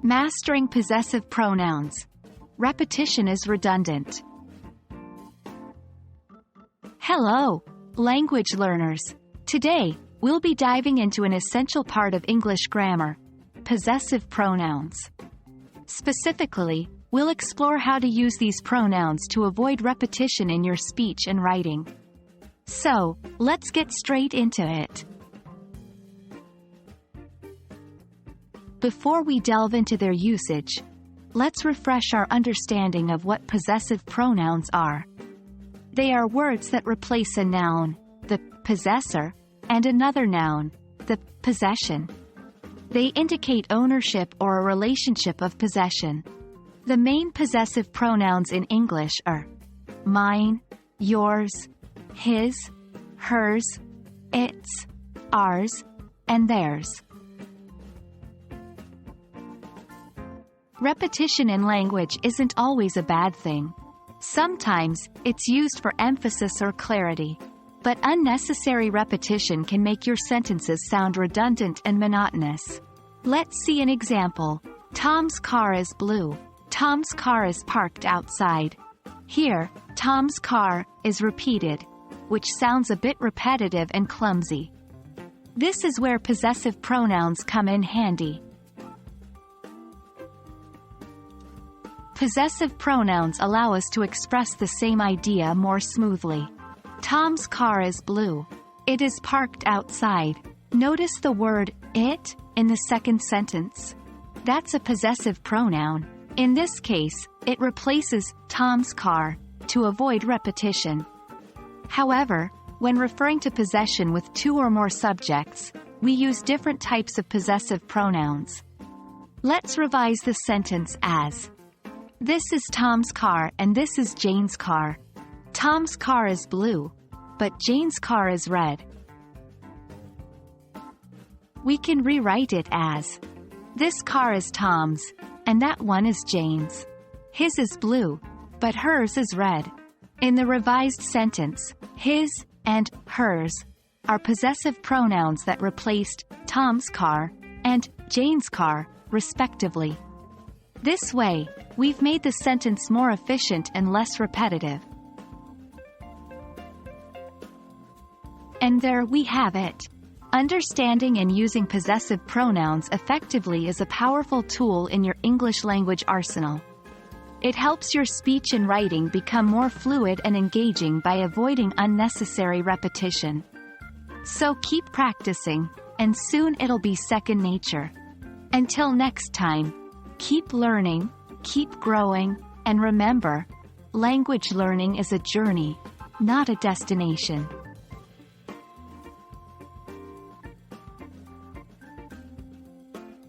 Mastering possessive pronouns. Repetition is redundant. Hello, language learners. Today, we'll be diving into an essential part of English grammar, possessive pronouns. Specifically, we'll explore how to use these pronouns to avoid repetition in your speech and writing. So, let's get straight into it. Before we delve into their usage, let's refresh our understanding of what possessive pronouns are. They are words that replace a noun, the possessor, and another noun, the possession. They indicate ownership or a relationship of possession. The main possessive pronouns in English are mine, yours, his, hers, its, ours, and theirs. Repetition in language isn't always a bad thing. Sometimes, it's used for emphasis or clarity. But unnecessary repetition can make your sentences sound redundant and monotonous. Let's see an example. Tom's car is blue. Tom's car is parked outside. Here, Tom's car is repeated, which sounds a bit repetitive and clumsy. This is where possessive pronouns come in handy. Possessive pronouns allow us to express the same idea more smoothly. Tom's car is blue. It is parked outside. Notice the word it in the second sentence. That's a possessive pronoun. In this case, it replaces Tom's car to avoid repetition. However, when referring to possession with two or more subjects, we use different types of possessive pronouns. Let's revise the sentence as: this is Tom's car and this is Jane's car. Tom's car is blue, but Jane's car is red. We can rewrite it as: this car is Tom's, and that one is Jane's. His is blue, but hers is red. In the revised sentence, his and hers are possessive pronouns that replaced Tom's car and Jane's car, respectively. This way, we've made the sentence more efficient and less repetitive. And there we have it. Understanding and using possessive pronouns effectively is a powerful tool in your English language arsenal. It helps your speech and writing become more fluid and engaging by avoiding unnecessary repetition. So keep practicing, and soon it'll be second nature. Until next time, keep learning, keep growing, and remember, language learning is a journey, not a destination.